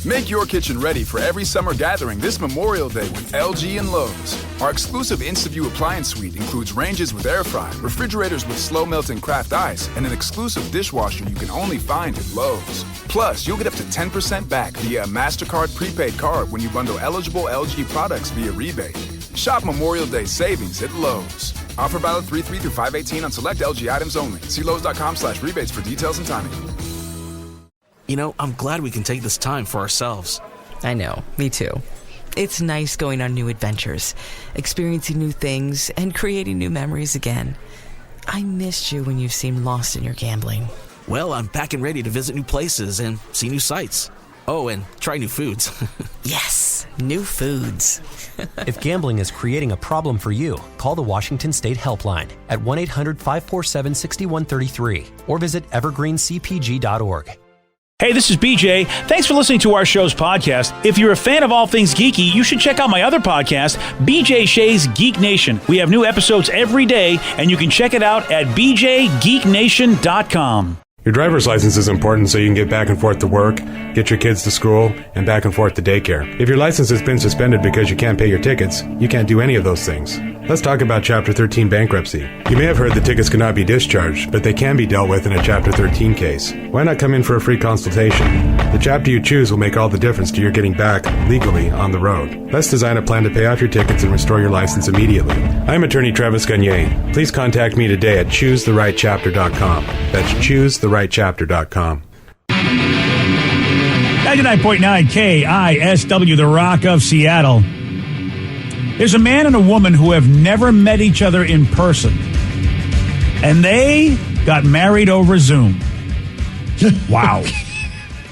Make your kitchen ready for every summer gathering this Memorial Day with LG and Lowe's. Our exclusive InstaView appliance suite includes ranges with air fry, refrigerators with slow-melting craft ice, and an exclusive dishwasher you can only find at Lowe's. Plus, you'll get up to 10% back via a MasterCard prepaid card when you bundle eligible LG products via rebate. Shop Memorial Day savings at Lowe's. Offer valid 3/3 through 5/18 on select LG items only. See Lowe's.com/rebates for details and timing. You know, I'm glad we can take this time for ourselves. I know, me too. It's nice going on new adventures, experiencing new things, and creating new memories again. I missed you when you seemed lost in your gambling. Well, I'm back and ready to visit new places and see new sights. Oh, and try new foods. Yes, new foods. If gambling is creating a problem for you, call the Washington State Helpline at 1-800-547-6133 or visit evergreencpg.org. Hey, this is BJ. Thanks for listening to our show's podcast. If you're a fan of all things geeky, you should check out my other podcast, BJ Shea's Geek Nation. We have new episodes every day, and you can check it out at bjgeeknation.com. Your driver's license is important so you can get back and forth to work, get your kids to school, and back and forth to daycare. If your license has been suspended because you can't pay your tickets, you can't do any of those things. Let's talk about Chapter 13 bankruptcy. You may have heard the tickets cannot be discharged, but they can be dealt with in a Chapter 13 case. Why not come in for a free consultation? The chapter you choose will make all the difference to your getting back, legally, on the road. Let's design a plan to pay off your tickets and restore your license immediately. I'm attorney Travis Gagne. Please contact me today at choosetherightchapter.com. That's choosetherightchapter.com. 99.9 KISW, the Rock of Seattle. There's a man and a woman who have never met each other in person, and they got married over Zoom. Wow.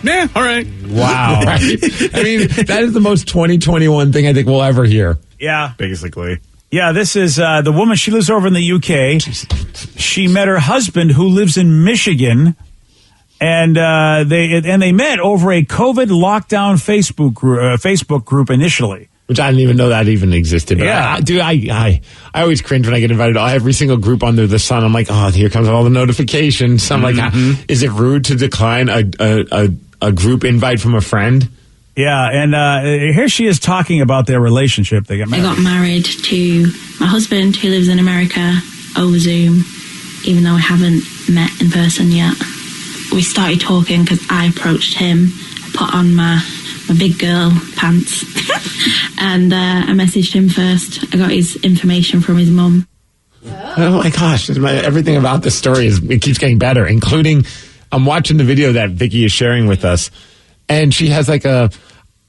Yeah, all right. Wow. Right? I mean, that is the most 2021 thing I think we'll ever hear. Yeah. Basically. Yeah, this is the woman. She lives over in the UK. She met her husband, who lives in Michigan, and they met over a COVID lockdown Facebook group initially. Which I didn't even know that even existed. But Yeah. I always cringe when I get invited to every single group under the sun. I'm like, oh, here comes all the notifications. I'm like, is it rude to decline a group invite from a friend? Yeah, and here she is talking about their relationship. They got married to my husband, who lives in America, over Zoom, even though we haven't met in person yet. We started talking because I approached him, put on my big girl pants, and I messaged him first. I got his information from his mum. Oh my gosh, everything about this story it keeps getting better, including I'm watching the video that Vicky is sharing with us, and she has like I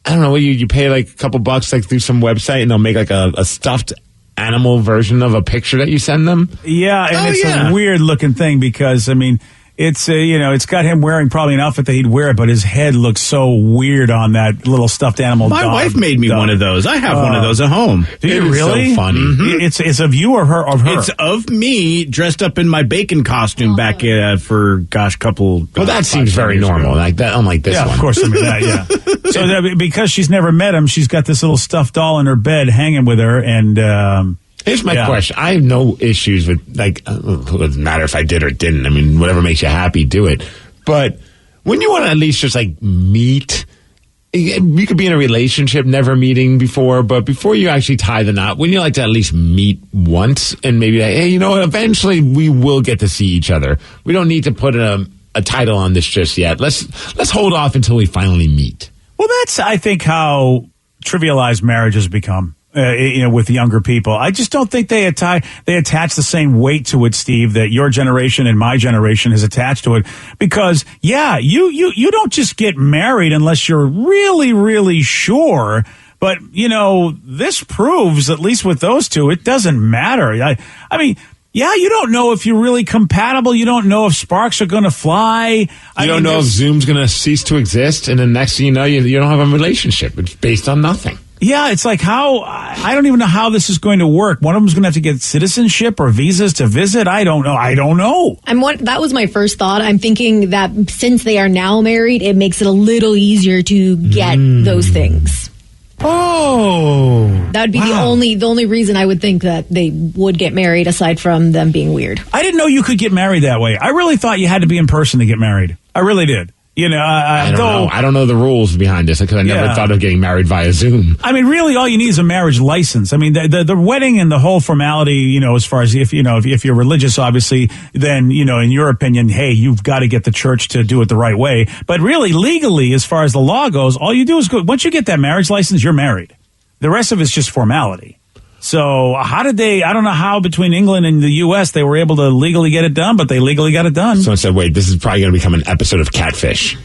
don't know, you pay like a couple bucks like through some website and they'll make like a stuffed animal version of a picture that you send them. Yeah, and it's a weird looking thing because, I mean, it's it's got him wearing probably an outfit that he'd wear, but his head looks so weird on that little stuffed animal. My wife made me one of those. I have one of those at home. Do you really? So funny. Mm-hmm. It's of you or her? Of her? It's of me dressed up in my bacon costume back for couple. Well, that seems very normal. Like that, unlike this one. Yeah, of course. I mean that. Yeah. So because she's never met him, she's got this little stuffed doll in her bed hanging with her, and. Here's my question. I have no issues with, it doesn't matter if I did or didn't. I mean, whatever makes you happy, do it. But when you want to at least just, meet, you could be in a relationship, never meeting before, but before you actually tie the knot, wouldn't you like to at least meet once and maybe, hey, you know what, eventually we will get to see each other. We don't need to put a title on this just yet. Let's hold off until we finally meet. Well, that's, I think, how trivialized marriage has become. With younger people, I just don't think they attach the same weight to it, Steve, that your generation and my generation has attached to it. Because you don't just get married unless you're really, really sure. But this proves, at least with those two, it doesn't matter. I mean. Yeah, you don't know if you're really compatible. You don't know if sparks are going to fly. You don't know if Zoom's going to cease to exist. And then next thing you know, you don't have a relationship. It's based on nothing. Yeah, it's like I don't even know how this is going to work. One of them's going to have to get citizenship or visas to visit. I don't know. That was my first thought. I'm thinking that since they are now married, it makes it a little easier to get those things. Oh, that would be the only reason I would think that they would get married, aside from them being weird. I didn't know you could get married that way. I really thought you had to be in person to get married. I really did. You know, I don't know the rules behind this because I never thought of getting married via Zoom. I mean, really, all you need is a marriage license. I mean, the wedding and the whole formality, you know, as far as if you're religious, obviously, then, you know, in your opinion, hey, you've got to get the church to do it the right way. But really, legally, as far as the law goes, all you do is go. Once you get that marriage license, you're married. The rest of it's just formality. So how did they, I don't know how between England and the U.S. they were able to legally get it done, but they legally got it done. Someone said, wait, this is probably going to become an episode of Catfish.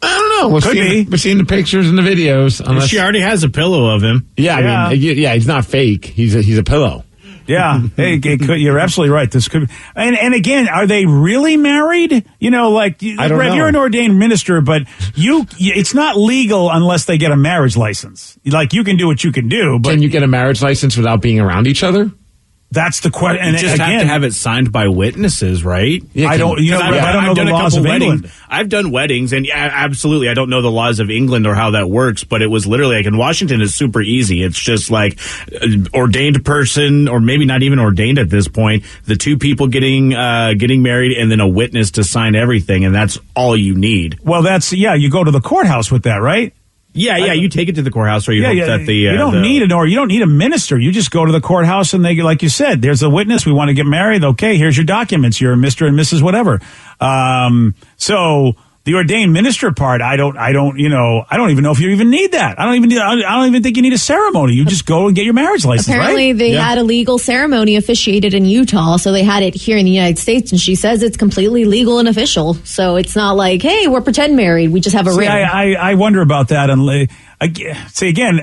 I don't know. We're seeing the pictures and the videos. Unless, she already has a pillow of him. Yeah, I mean, he's not fake. He's a pillow. Yeah, hey, you're absolutely right. This could, and again, are they really married? You know, like I don't know. You're an ordained minister, but it's not legal unless they get a marriage license. Like you can do what you can do, but can you get a marriage license without being around each other? That's the question. And you just have to have it signed by witnesses, right? Yeah, I don't know the laws of England. I've done weddings, and absolutely, I don't know the laws of England or how that works, but it was literally like in Washington, it's super easy. It's just like ordained person, or maybe not even ordained at this point, the two people getting married, and then a witness to sign everything, and that's all you need. Well, you go to the courthouse with that, right? Yeah, you take it to the courthouse, or you hope that you don't need a minister. You just go to the courthouse, and they, like you said, there's a witness. We want to get married. Okay, here's your documents. You're Mr. and Mrs. whatever. So the ordained minister part, I don't even know if you even need that. I don't even think you need a ceremony. You just go and get your marriage license. Apparently, right? they had a legal ceremony officiated in Utah, so they had it here in the United States, and she says it's completely legal and official. So it's not like, hey, we're pretend married. We just have a ring. I wonder about that. And again,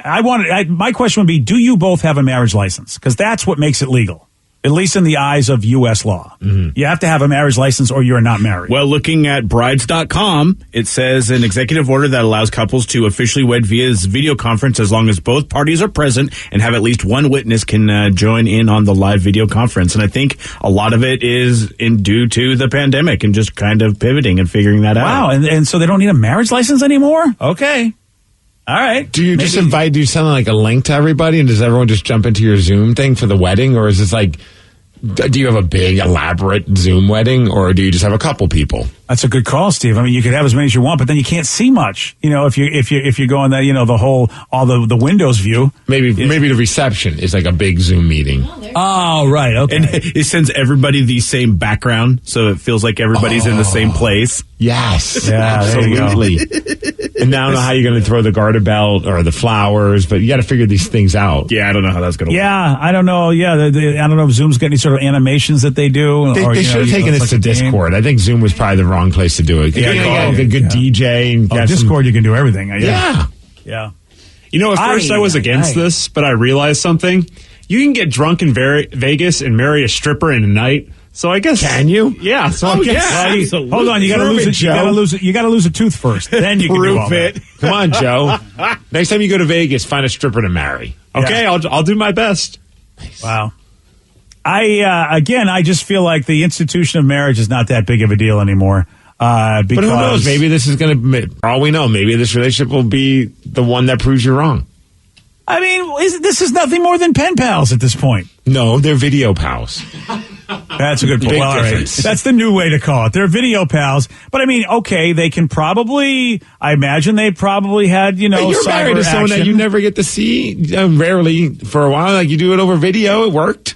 my question would be: do you both have a marriage license? Because that's what makes it legal. At least in the eyes of U.S. law. Mm-hmm. You have to have a marriage license or you're not married. Well, looking at brides.com, it says an executive order that allows couples to officially wed via video conference as long as both parties are present and have at least one witness can join in on the live video conference. And I think a lot of it is due to the pandemic and just kind of pivoting and figuring that out. Wow, and so they don't need a marriage license anymore? Okay. All right. Do you just do you send like a link to everybody, and does everyone just jump into your Zoom thing for the wedding? Or is this like, do you have a big, elaborate Zoom wedding, or do you just have a couple people? That's a good call, Steve. I mean, you could have as many as you want, but then you can't see much. You know, if you go on that, you know, the Windows view. Maybe the reception is like a big Zoom meeting. Oh, right. Okay. And it sends everybody the same background, so it feels like everybody's in the same place. Yes. Yeah, absolutely. And now I don't know how you're going to throw the garter belt or the flowers, but you got to figure these things out. Yeah, I don't know how that's going to work. Yeah, I don't know. Yeah, I don't know if Zoom's got any sort of animations that they do. They should have taken this to Discord. I think Zoom was probably the wrong place to do it. A good DJ. And Discord, you can do everything. Yeah. You know, at first I was against this, but I realized something. You can get drunk in Vegas and marry a stripper in a night. So I guess can you? Yeah. So I guess. Well, hold on, you got to lose it. You got to lose a tooth first. Then you can do all that. Come on, Joe. Next time you go to Vegas, find a stripper to marry. Okay, I'll do my best. Nice. Wow. I just feel like the institution of marriage is not that big of a deal anymore. Because, but who knows? Maybe this is going to. For all we know, maybe this relationship will be the one that proves you're wrong. I mean, this is nothing more than pen pals at this point. No, they're video pals. That's a good point. Well, all right. That's the new way to call it. They're video pals. But I mean, okay, they can probably, I imagine they probably had, you're married to someone that you never get to see, rarely, for a while. Like you do it over video. It worked.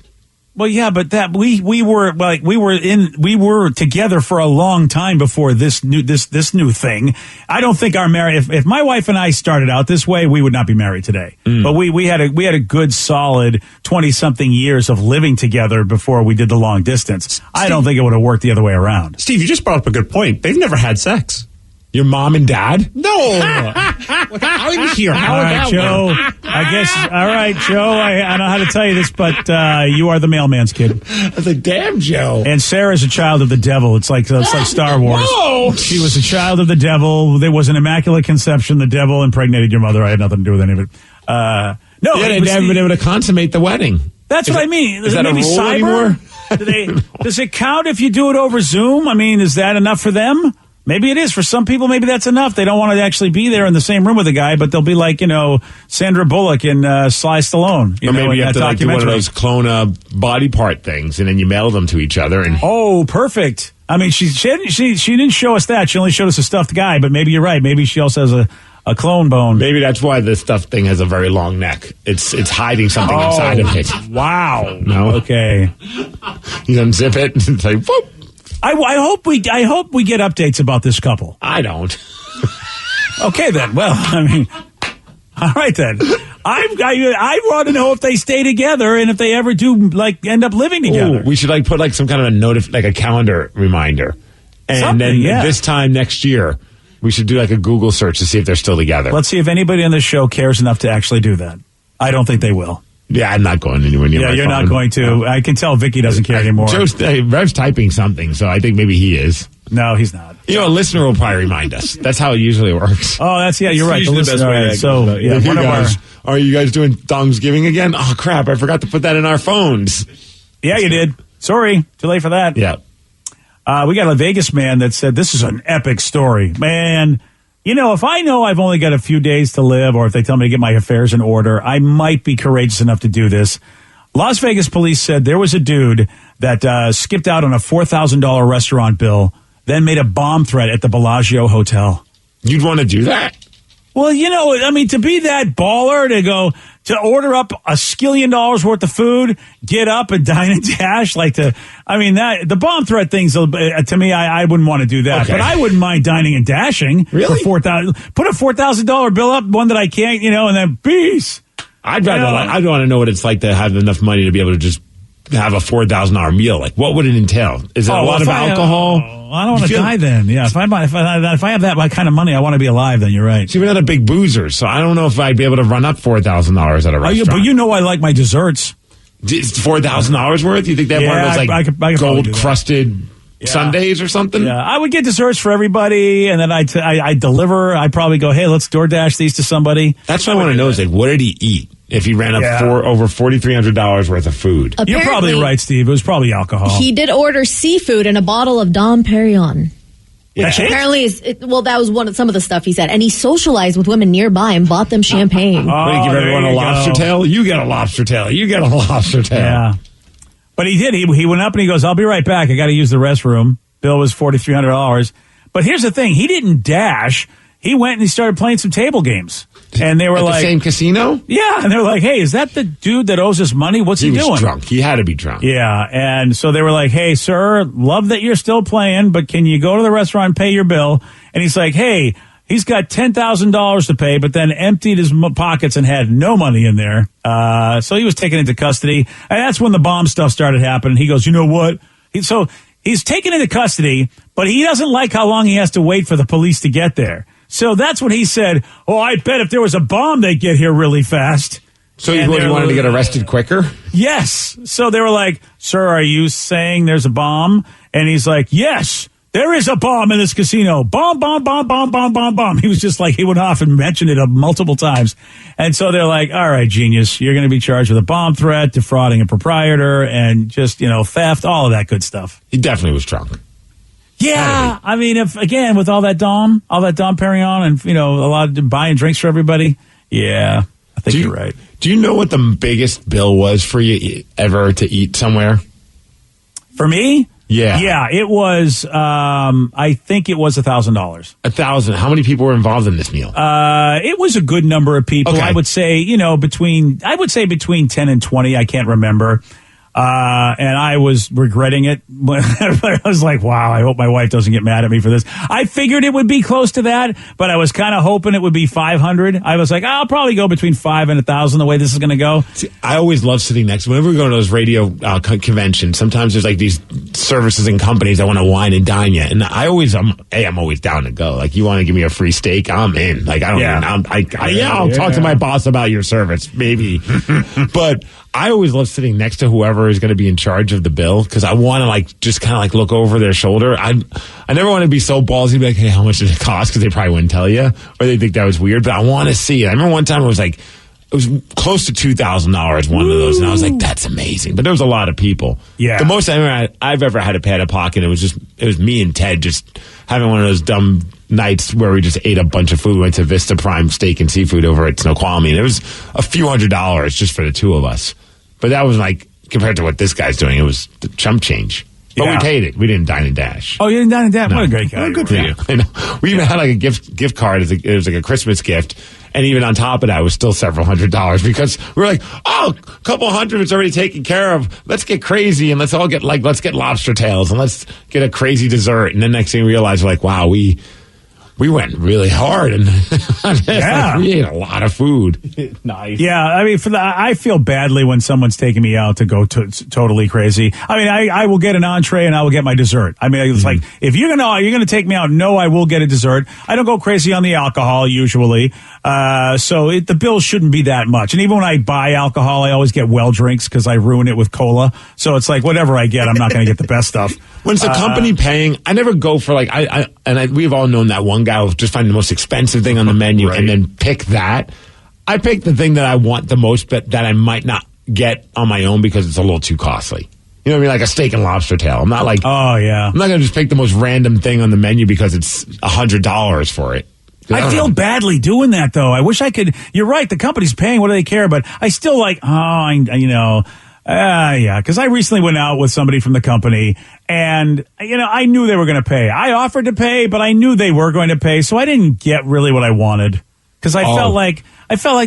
Well, yeah, but that we were together for a long time before this new thing. I don't think our marriage. If my wife and I started out this way, we would not be married today. But we had a good solid 20-something years of living together before we did the long distance. I don't think it would have worked the other way around. Steve, you just brought up a good point. They've never had sex. Your mom and dad? No. I'm here. All right, Joe. I guess. All right, Joe. I don't know how to tell you this, but you are the mailman's kid. I was like, damn, Joe. And Sarah's a child of the devil. It's like Star Wars. Whoa. She was a child of the devil. There was an immaculate conception. The devil impregnated your mother. I had nothing to do with any of it. No, they never been able to consummate the wedding. That's what I mean. Is that a rule anymore? Does it count if you do it over Zoom? I mean, is that enough for them? Maybe it is. For some people, maybe that's enough. They don't want to actually be there in the same room with the guy, but they'll be like, Sandra Bullock and Sly Stallone. Or maybe you have to do one of those clone body part things, and then you mail them to each other. And oh, perfect. I mean, she didn't show us that. She only showed us a stuffed guy, but maybe you're right. Maybe she also has a clone bone. Maybe that's why the stuffed thing has a very long neck. It's hiding something inside of it. Wow. No. Okay. You unzip it and it's like, whoop. I hope we get updates about this couple. I don't. Okay, then. Well, I mean, all right then. I want to know if they stay together and if they ever do end up living together. Ooh, we should put some kind of a calendar reminder, and Something, then this time next year we should do a Google search to see if they're still together. Let's see if anybody on this show cares enough to actually do that. I don't think they will. Yeah, I'm not going anywhere near. Yeah, you're phone. not going to. No. I can tell Vicky doesn't care anymore. Rev's typing something, so I think maybe he is. No, he's not. A listener will probably remind us. That's how it usually works. Oh, you're right. The best way. So, yeah, one of our. Are you guys doing Thanksgiving again? Oh, crap. I forgot to put that in our phones. Yeah, you did. Sorry. Too late for that. Yeah. We got a Vegas man that said, this is an epic story. Man, if I know I've only got a few days to live, or if they tell me to get my affairs in order, I might be courageous enough to do this. Las Vegas police said there was a dude that skipped out on a $4,000 restaurant bill, then made a bomb threat at the Bellagio Hotel. You'd want to do that? Well, to be that baller, to order up $1 skillion worth of food, get up and dine and dash, the bomb threat things, to me, I wouldn't want to do that. Okay. But I wouldn't mind dining and dashing. Really? For $4,000. Put a $4,000 bill up, one that I can't, and then peace. I'd want to know what it's like to have enough money to be able to just have a $4,000 meal. What would it entail? Is it a lot of alcohol? I don't want to die then. Yeah, if I have that kind of money, I want to be alive. Then you're right. See, we're not a big boozer, so I don't know if I'd be able to run up $4,000 at a restaurant. But I like my desserts. It's $4,000 worth? You think they have one of those I could gold crusted sundaes or something? Yeah, I would get desserts for everybody, and then I deliver. I'd probably go, hey, let's DoorDash these to somebody. That's what I want to know is what did he eat? If he ran up over $4,300 worth of food. Apparently, you're probably right, Steve. It was probably alcohol. He did order seafood and a bottle of Dom Perignon. Yeah. Apparently, that was some of the stuff he said. And he socialized with women nearby and bought them champagne. What, do you give everyone a lobster tail? You get a lobster tail. You get a lobster tail. Yeah. But he did. He went up and he goes, I'll be right back. I got to use the restroom. Bill was $4,300. But here's the thing. He didn't dash. He went and he started playing some table games. And they were At like, the same casino? Yeah. And they were like, hey, is that the dude that owes us money? What's he doing? He was drunk. He had to be drunk. Yeah. And so they were like, hey, sir, love that you're still playing, but can you go to the restaurant and pay your bill? And he's like, hey, he's got $10,000 to pay, but then emptied his pockets and had no money in there. So he was taken into custody. And that's when the bomb stuff started happening. He goes, you know what? He's taken into custody, but he doesn't like how long he has to wait for the police to get there. So that's when he said, oh, I bet if there was a bomb, they'd get here really fast. So you wanted to get arrested quicker? Yes. So they were like, sir, are you saying there's a bomb? And he's like, yes, there is a bomb in this casino. Bomb, bomb, bomb, bomb, bomb, bomb, bomb. He was just he went off and mentioned it multiple times. And so they're like, all right, genius, you're going to be charged with a bomb threat, defrauding a proprietor, and just, theft, all of that good stuff. He definitely was drunk. Yeah, I mean, with all that Dom Perignon and, a lot of buying drinks for everybody. Yeah, I think you're right. Do you know what the biggest bill was for you ever to eat somewhere? For me? Yeah. Yeah, it was, I think it was $1,000. 1,000. How many people were involved in this meal? It was a good number of people. Okay. I would say, between 10 and 20. I can't remember. And I was regretting it. I was like, wow, I hope my wife doesn't get mad at me for this. I figured it would be close to that, but I was kind of hoping it would be 500. I was like, I'll probably go between 5 and 1,000 the way this is going to go. See, I always love sitting next. Whenever we go to those radio conventions, sometimes there's these services and companies that want to wine and dine you. And I'm always down to go. You want to give me a free steak? I'm in. I'll talk to my boss about your service, maybe. But I always love sitting next to whoever is going to be in charge of the bill because I want to just kind of look over their shoulder. I never want to be so ballsy to be like, hey, how much did it cost? Because they probably wouldn't tell you or they think that was weird. But I want to see it. I remember one time it was close to $2,000 one of those, and I was like, that's amazing. But there was a lot of people. Yeah. The most I've ever had to pay out of pocket, it was me and Ted just having one of those dumb nights where we just ate a bunch of food. We went to Vista Prime Steak and Seafood over at Snoqualmie, and it was a few $100s just for the two of us. But that was compared to what this guy's doing, it was the chump change. But Yeah. we paid it. We didn't dine and dash. Oh, you didn't dine and dash? No. What a great guy. Oh, good for you. I know. We even had like a gift card. It was like a Christmas gift. And even on top of that, it was still several $100s because we were like, oh, a couple hundred is already taken care of. Let's get crazy and let's get lobster tails and let's get a crazy dessert. And then next thing we realized, like, wow, we went really hard and we ate a lot of food. Nice. Yeah, I mean, I feel badly when someone's taking me out to go totally crazy. I mean, I will get an entree and I will get my dessert. I mean, it's like if you're gonna take me out, no, I will get a dessert. I don't go crazy on the alcohol usually, so the bill shouldn't be that much. And even when I buy alcohol, I always get well drinks because I ruin it with cola. So it's like whatever I get, I'm not going to get the best stuff. When it's a company paying, I never go for like we've all known that one guy will just find the most expensive thing on the menu and then pick that. I pick the thing that I want the most, but that I might not get on my own because it's a little too costly. You know what I mean? Like a steak and lobster tail. I'm not like, I'm not going to just pick the most random thing on the menu because it's $100 for it. I feel badly doing that though. I wish I could. You're right. The company's paying. What do they care? But I still like, because I recently went out with somebody from the company and, I knew they were going to pay. I offered to pay, but I knew they were going to pay. So I didn't get really what I wanted because I felt like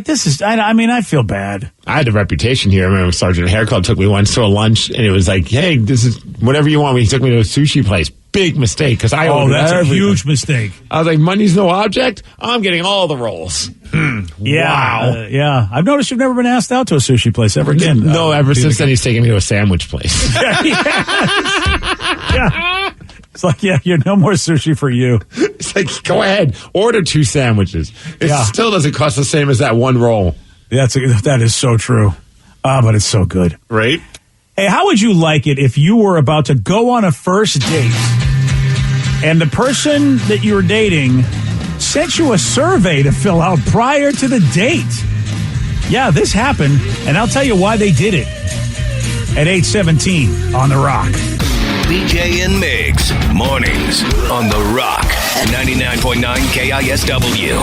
this is, I feel bad. I had a reputation here. I remember Sergeant Hair Club took me once to a lunch and it was like, hey, this is whatever you want. He took me to a sushi place. Big mistake because I ordered that's everything. A huge mistake. I was like, money's no object. I'm getting all the rolls. Yeah. Yeah. I've noticed you've never been asked out to a sushi place ever again. No, ever since then he's taken me to a sandwich place. Yeah. It's like, you're no more sushi for you. It's like, go ahead, order 2 sandwiches. It still doesn't cost the same as that one roll. That is so true. But it's so good. Right? Hey, how would you like it if you were about to go on a first date and the person that you were dating sent you a survey to fill out prior to the date? Yeah, this happened, and I'll tell you why they did it at 8:17 on The Rock. BJ and Migs, mornings on The Rock, 99.9 KISW.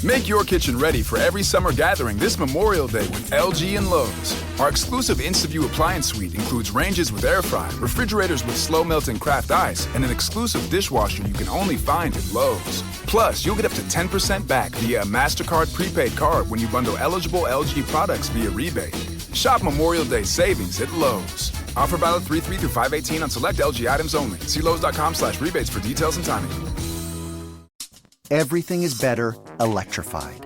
Make your kitchen ready for every summer gathering this Memorial Day with LG and Lowe's. Our exclusive InstaView appliance suite includes ranges with air fry, refrigerators with slow melting craft ice, and an exclusive dishwasher you can only find at Lowe's. Plus, you'll get up to 10% back via a MasterCard prepaid card when you bundle eligible LG products via rebate. Shop Memorial Day savings at Lowe's. Offer valid 3/3 through 5/18 on select LG items only. See Lowe's.com/rebates for details and timing. Everything is better electrified.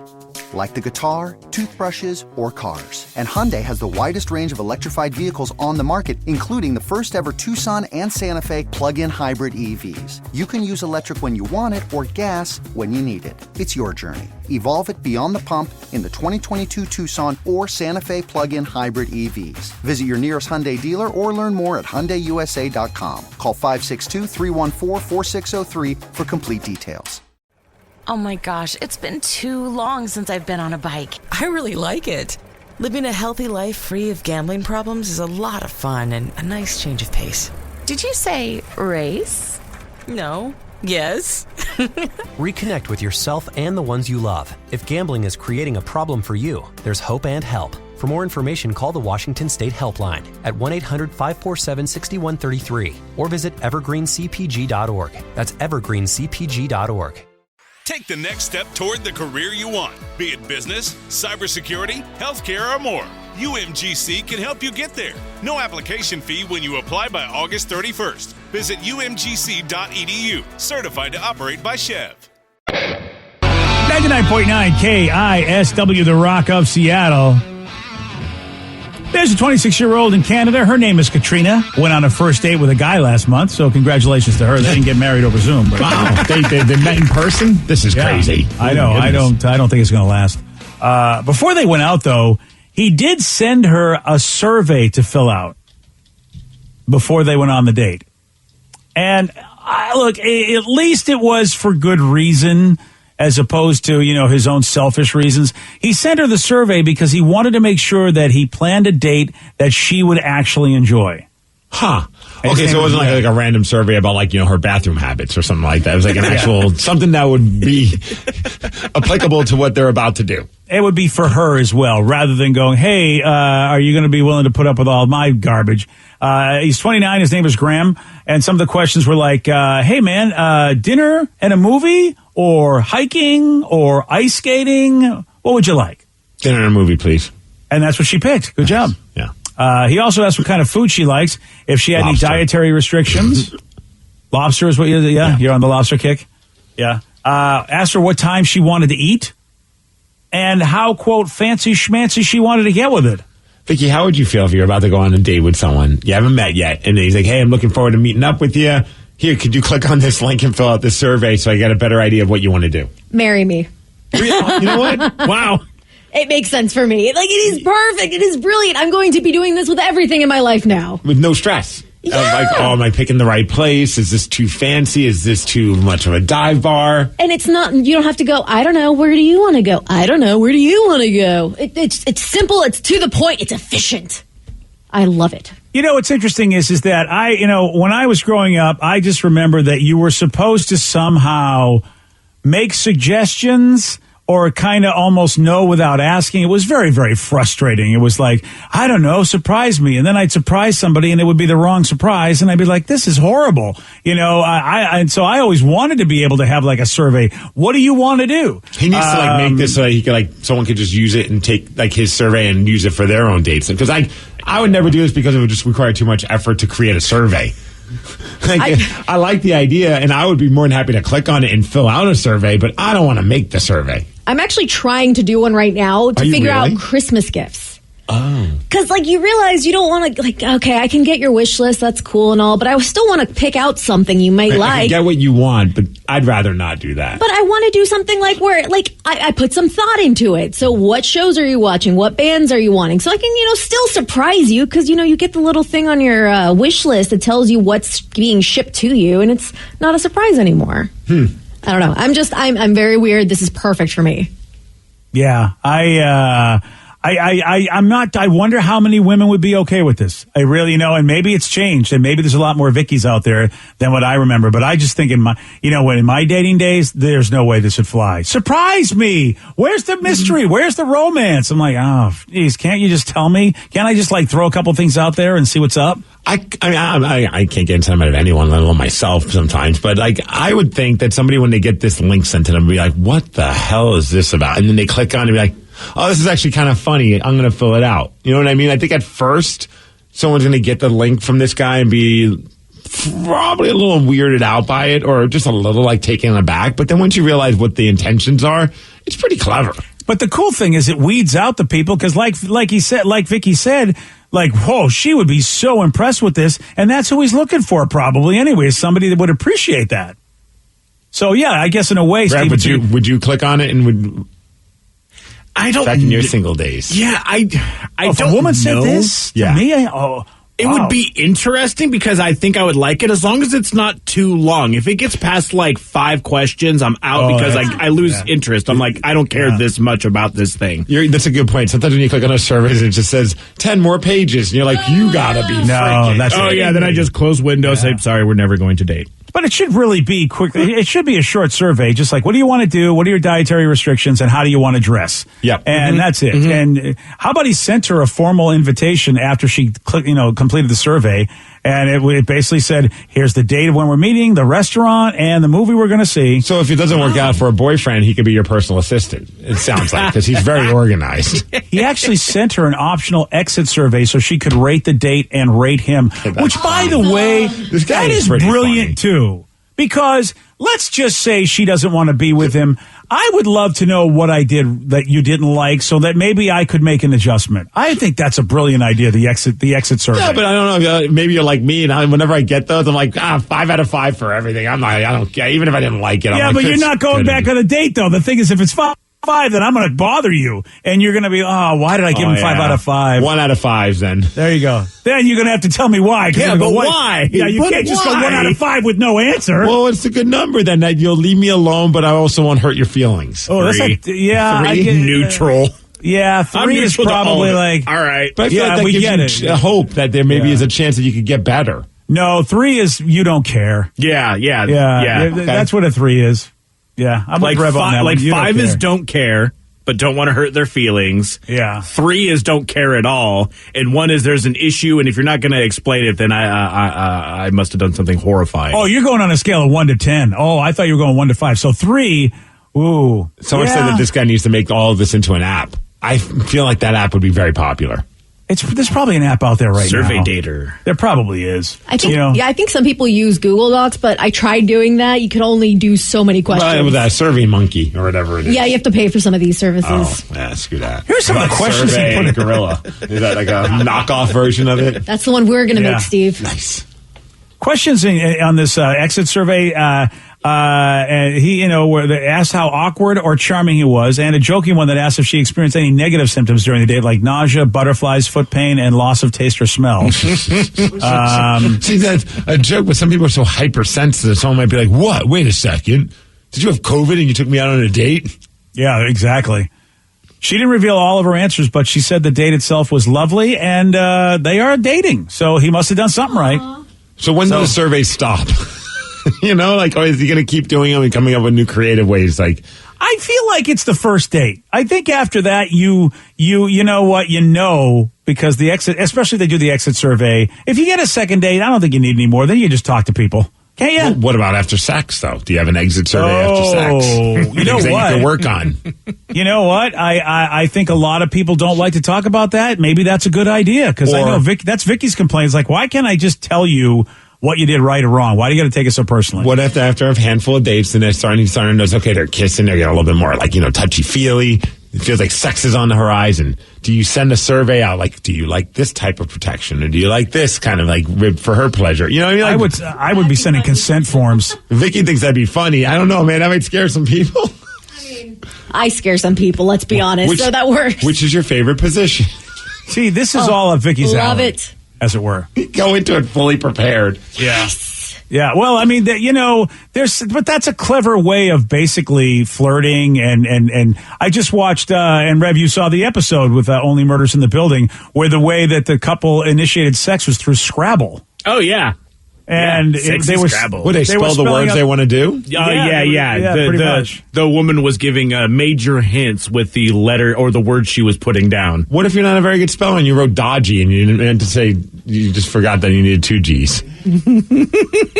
Like the guitar, toothbrushes, or cars. And Hyundai has the widest range of electrified vehicles on the market, including the first ever Tucson and Santa Fe plug-in hybrid EVs. You can use electric when you want it or gas when you need it. It's your journey. Evolve it beyond the pump in the 2022 Tucson or Santa Fe plug-in hybrid EVs. Visit your nearest Hyundai dealer or learn more at HyundaiUSA.com. Call 562-314-4603 for complete details. Oh my gosh, it's been too long since I've been on a bike. I really like it. Living a healthy life free of gambling problems is a lot of fun and a nice change of pace. Did you say race? No. Yes. Reconnect with yourself and the ones you love. If gambling is creating a problem for you, there's hope and help. For more information, call the Washington State Helpline at 1-800-547-6133 or visit evergreencpg.org. That's evergreencpg.org. Take the next step toward the career you want, be it business, cybersecurity, healthcare, or more. UMGC can help you get there. No application fee when you apply by August 31st. Visit umgc.edu, certified to operate by Chev. 99.9 KISW, The Rock of Seattle. There's a 26-year-old in Canada. Her name is Katrina. Went on a first date with a guy last month, so congratulations to her. They didn't get married over Zoom. But wow, they met in person? This is crazy. I know. I don't think it's going to last. Before they went out, though, he did send her a survey to fill out before they went on the date. And look, at least it was for good reason, as opposed to, his own selfish reasons. He sent her the survey because he wanted to make sure that he planned a date that she would actually enjoy. Huh. Okay, so it wasn't like a random survey about her bathroom habits or something like that. It was like an actual, something that would be applicable to what they're about to do. it would be for her as well, rather than going, hey, are you going to be willing to put up with all my garbage? He's 29. His name is Graham. And some of the questions were like, hey, man, dinner and a movie or hiking or ice skating? What would you like? Dinner and a movie, please. And that's what she picked. Good job. Yeah. He also asked what kind of food she likes, if she had Lobster. any dietary restrictions. Lobster is what you're on the lobster kick. Yeah. Asked her what time she wanted to eat and how, quote, fancy schmancy she wanted to get with it. Vicky, how would you feel if you're about to go on a date with someone you haven't met yet, and he's like, hey, I'm looking forward to meeting up with you. Here, could you click on this link and fill out this survey so I get a better idea of what you want to do? Marry me. You know what? Wow. It makes sense for me. Like, it is perfect. It is brilliant. I'm going to be doing this with everything in my life now. With no stress. Yeah. Like, oh, am I picking the right place? Is this too fancy? Is this too much of a dive bar? And it's not, you don't have to go, I don't know, where do you want to go? I don't know, where do you want to go? It's simple, it's to the point, it's efficient. I love it. You know, what's interesting is that when I was growing up, I just remember that you were supposed to somehow make suggestions or kind of almost know without asking. It was very, very frustrating. It was like, I don't know, surprise me. And then I'd surprise somebody and it would be the wrong surprise. And I'd be like, this is horrible. And so I always wanted to be able to have like a survey. What do you want to do? He needs to make this so he could someone could just use it and take like his survey and use it for their own dates. Because I would never do this because it would just require too much effort to create a survey. I like the idea, and I would be more than happy to click on it and fill out a survey, but I don't want to make the survey. I'm actually trying to do one right now to figure out Christmas gifts. Oh. Because, you realize you don't want to, okay, I can get your wish list, that's cool and all, but I still want to pick out something you might like. I can get what you want, but I'd rather not do that. But I want to do something where I put some thought into it. So what shows are you watching? What bands are you wanting? So I can, still surprise you because, you get the little thing on your wish list that tells you what's being shipped to you, and it's not a surprise anymore. I don't know. I'm very weird. This is perfect for me. Yeah. I'm not, I wonder how many women would be okay with this. I really, and maybe it's changed and maybe there's a lot more Vickies out there than what I remember. But I just think in my dating days, there's no way this would fly. Surprise me. Where's the mystery? Where's the romance? I'm like, oh, geez, can't you just tell me? Can't I just throw a couple things out there and see what's up? I can't get inside of anyone, let alone myself sometimes. But I would think that somebody, when they get this link sent to them, would be like, what the hell is this about? And then they click on it and be like, oh, this is actually kind of funny. I'm going to fill it out. You know what I mean? I think at first someone's going to get the link from this guy and be probably a little weirded out by it or just a little taken aback. But then once you realize what the intentions are, it's pretty clever. But the cool thing is it weeds out the people because like Vicky said, whoa, she would be so impressed with this. And that's who he's looking for probably anyway, somebody that would appreciate that. So, yeah, I guess in a way, Brad, would you click on it and would... I don't. Back in your single days. Yeah, I if don't a woman said know. this to me, it would be interesting because I think I would like it as long as it's not too long. If it gets past 5 questions, I'm out because I lose interest. I'm like, I don't care this much about this thing. That's a good point. Sometimes when you click on a survey, it just says 10 more pages, and you're like, you gotta be freaking. Then I just close window, say, sorry, we're never going to date. But it should really be quick. It should be a short survey, just what do you want to do? What are your dietary restrictions? And how do you want to dress? Yep. And that's it. And how about he sent her a formal invitation after she completed the survey? And it basically said, here's the date of when we're meeting, the restaurant, and the movie we're going to see. So if it doesn't work out for a boyfriend, he could be your personal assistant. It sounds like, because he's very organized. He actually sent her an optional exit survey so she could rate the date and rate him, which, by the way, that is brilliant, too. Because let's just say she doesn't want to be with him. I would love to know what I did that you didn't like so that maybe I could make an adjustment. I think that's a brilliant idea, the exit survey. Yeah, but I don't know. Maybe you're like me, and whenever I get those, I'm like, 5 out of 5 for everything. I don't care. Even if I didn't like it. Yeah, but you're not going back on a date, though. The thing is, if it's 5, then I'm going to bother you. And you're going to be, why did I give him 5 out of 5? 1 out of 5, then. There you go. Then you're going to have to tell me why. Yeah, but why? Yeah, you can't just go 1 out of 5 with no answer. Well, it's a good number, then. That you'll leave me alone, but I also won't hurt your feelings. Oh, 3. That's I get neutral. Yeah, 3 is probably all right. But I feel like that gives you hope that there maybe is a chance that you could get better. No, 3 is you don't care. Yeah. Okay. That's what a 3 is. Yeah, I'm like Rev on that. 5 is don't care. but don't want to hurt their feelings. Yeah. 3 is don't care at all. And 1 is there's an issue, and if you're not going to explain it, then I must have done something horrifying. Oh, you're going on a scale of 1 to 10. Oh, I thought you were going 1 to 5. So 3, ooh. Someone said that this guy needs to make all of this into an app. I feel like that app would be very popular. There's probably an app out there right Survey now. Dater. There probably is. I think, I think some people use Google Docs, but I tried doing that. You can only do so many questions. Well, with that Survey Monkey or whatever it is. Yeah, you have to pay for some of these services. Oh, yeah, screw that. Here's some of the questions Survey he put in. Gorilla. Is that like a knockoff version of it? That's the one we're going to make, Steve. Nice. Questions on this exit survey. And he, where they asked how awkward or charming he was, and a joking one that asked if she experienced any negative symptoms during the day, like nausea, butterflies, foot pain, and loss of taste or smell. See, that's a joke, but some people are so hypersensitive. Someone might be like, "What? Wait a second. Did you have COVID and you took me out on a date?" Yeah, exactly. She didn't reveal all of her answers, but she said the date itself was lovely, and they are dating. So he must have done something right. So when does the survey stop? Or is he going to keep doing them and coming up with new creative ways? Like, I feel like it's the first date. I think after that, you know what, because the exit, especially if they do the exit survey. If you get a second date, I don't think you need any more. Then you just talk to people. Can't you? Well, what about after sex, though? Do you have an exit survey after sex? You know what? You can work on. You know what? I think a lot of people don't like to talk about that. Maybe that's a good idea, because I know that's Vicky's complaint. It's like, why can't I just tell you what you did right or wrong? Why do you got to take it so personally? What if after a handful of dates and they're starting to notice, okay, they're kissing, they're getting a little bit more touchy-feely. It feels like sex is on the horizon. Do you send a survey out? Like, do you like this type of protection? Or do you like this kind of rib for her pleasure? You know what I mean? I would be sending consent forms. Vicky thinks that'd be funny. I don't know, man. That might scare some people. I scare some people, let's be honest. So that works. Which is your favorite position? See, this is all of Vicky's love alley, it. as it were. Go into it fully prepared. Yeah. Yeah, well, I mean, but that's a clever way of basically flirting, and I just watched, and Rev, you saw the episode with Only Murders in the Building, where the way that the couple initiated sex was through Scrabble. Oh, yeah. And they were Scrabble. Would they spell the words they want to do? Yeah. Pretty much. The woman was giving major hints with the letter or the word she was putting down. What if you're not a very good speller and you wrote dodgy and you didn't meant to say, you just forgot that you needed 2 G's?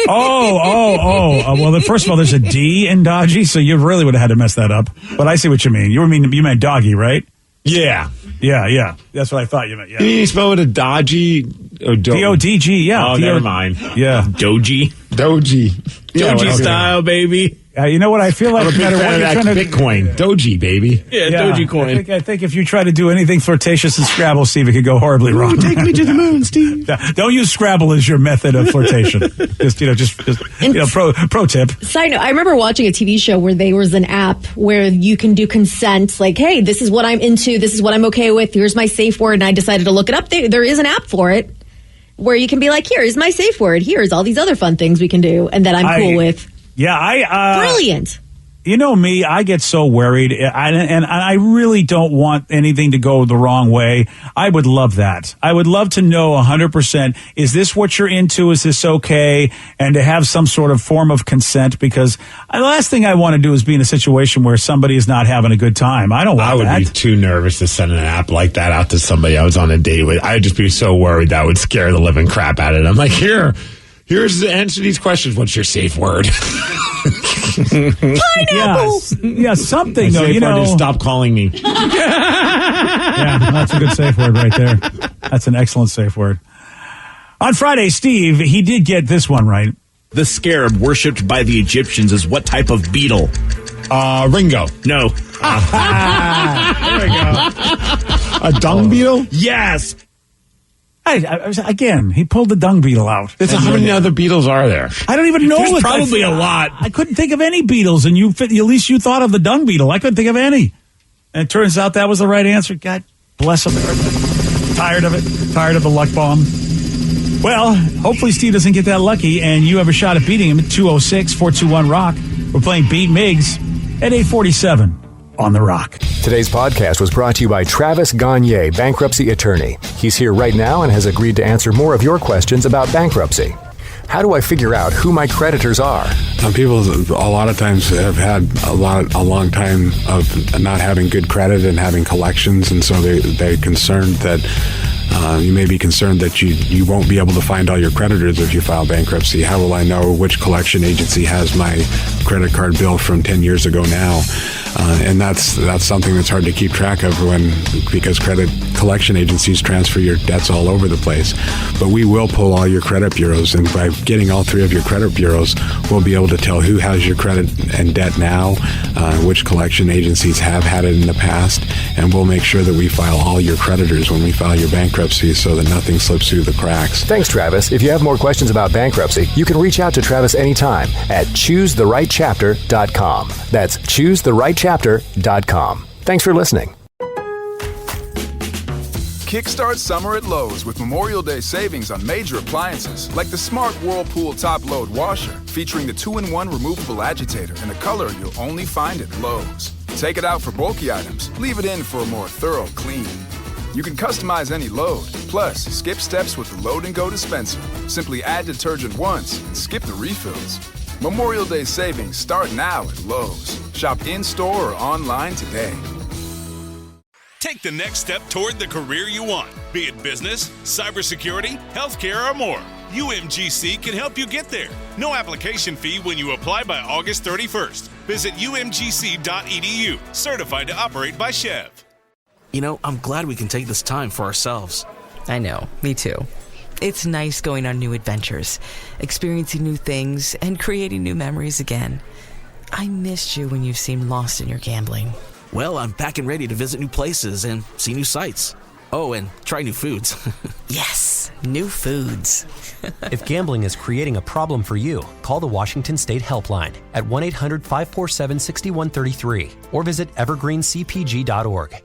Well, first of all, there's a D in dodgy, so you really would have had to mess that up. But I see what you mean. You meant doggy, right? Yeah. Yeah. That's what I thought you meant. Yeah. You spell it a dodgy or D-O-D-G, yeah. Oh, never mind. Yeah. Doji style, baby. You know what? I feel like I'm a big fan of that Bitcoin. Doji, baby. Yeah, Doji coin. I think if you try to do anything flirtatious in Scrabble, Steve, it could go horribly wrong. Take me to the moon, Steve. Don't use Scrabble as your method of flirtation. Pro tip. Side note, I remember watching a TV show where there was an app where you can do consent, like, hey, this is what I'm into, this is what I'm okay with, here's my safe word, and I decided to look it up. There is an app for it where you can be like, here's my safe word, here's all these other fun things we can do, and that I'm cool with. Yeah, brilliant. You know me, I get so worried, and I really don't want anything to go the wrong way. I would love that. I would love to know 100%, is this what you're into? Is this okay? And to have some sort of form of consent, because the last thing I want to do is be in a situation where somebody is not having a good time. I don't want that. I would be too nervous to send an app like that out to somebody I was on a date with. I would just be so worried that would scare the living crap out of them. I'm like, here's the answer to these questions. What's your safe word? Pineapple. Yeah, something though. Safe word is stop calling me. Yeah, that's a good safe word right there. That's an excellent safe word. On Friday, Steve, he did get this one right. The scarab worshipped by the Egyptians is what type of beetle? Ringo. No. There we go. A dung beetle? Yes. Again, he pulled the dung beetle out. How many other beetles are there? I don't even know. There's probably a lot. I couldn't think of any beetles, and at least you thought of the dung beetle. I couldn't think of any. And it turns out that was the right answer. God bless him. Tired of it. Tired of the luck bomb. Well, hopefully Steve doesn't get that lucky, and you have a shot at beating him at 206-421-ROCK. We're playing Beat Miggs at 8:47 on The Rock. Today's podcast was brought to you by Travis Gagne, bankruptcy attorney. He's here right now and has agreed to answer more of your questions about bankruptcy. How do I figure out who my creditors are? People a lot of times have had a long time of not having good credit and having collections, and so they're concerned that you may be concerned that you won't be able to find all your creditors if you file bankruptcy. How will I know which collection agency has my credit card bill from 10 years ago now? And that's something that's hard to keep track of because credit collection agencies transfer your debts all over the place. But we will pull all your credit bureaus, and by getting all three of your credit bureaus, we'll be able to tell who has your credit and debt now, which collection agencies have had it in the past, and we'll make sure that we file all your creditors when we file your bankruptcy so that nothing slips through the cracks. Thanks, Travis. If you have more questions about bankruptcy, you can reach out to Travis anytime at ChooseTheRightChapter.com. That's ChooseTheRightChapter.com. Thanks for listening. Kickstart summer at Lowe's with Memorial Day savings on major appliances like the smart Whirlpool top load washer featuring the 2-in-1 removable agitator in a color you'll only find at Lowe's. Take it out for bulky items, leave it in for a more thorough clean. You can customize any load, plus skip steps with the Load and Go dispenser. Simply add detergent once and skip the refills. Memorial Day savings start now at Lowe's. Shop in-store or online today. Take the next step toward the career you want, be it business, cybersecurity, healthcare, or more. UMGC can help you get there. No application fee when you apply by August 31st. Visit umgc.edu, certified to operate by Chev. You know, I'm glad we can take this time for ourselves. I know, me too. It's nice going on new adventures, experiencing new things, and creating new memories again. I missed you when you seemed lost in your gambling. Well, I'm back and ready to visit new places and see new sights. Oh, and try new foods. Yes, new foods. If gambling is creating a problem for you, call the Washington State Helpline at 1-800-547-6133 or visit evergreencpg.org.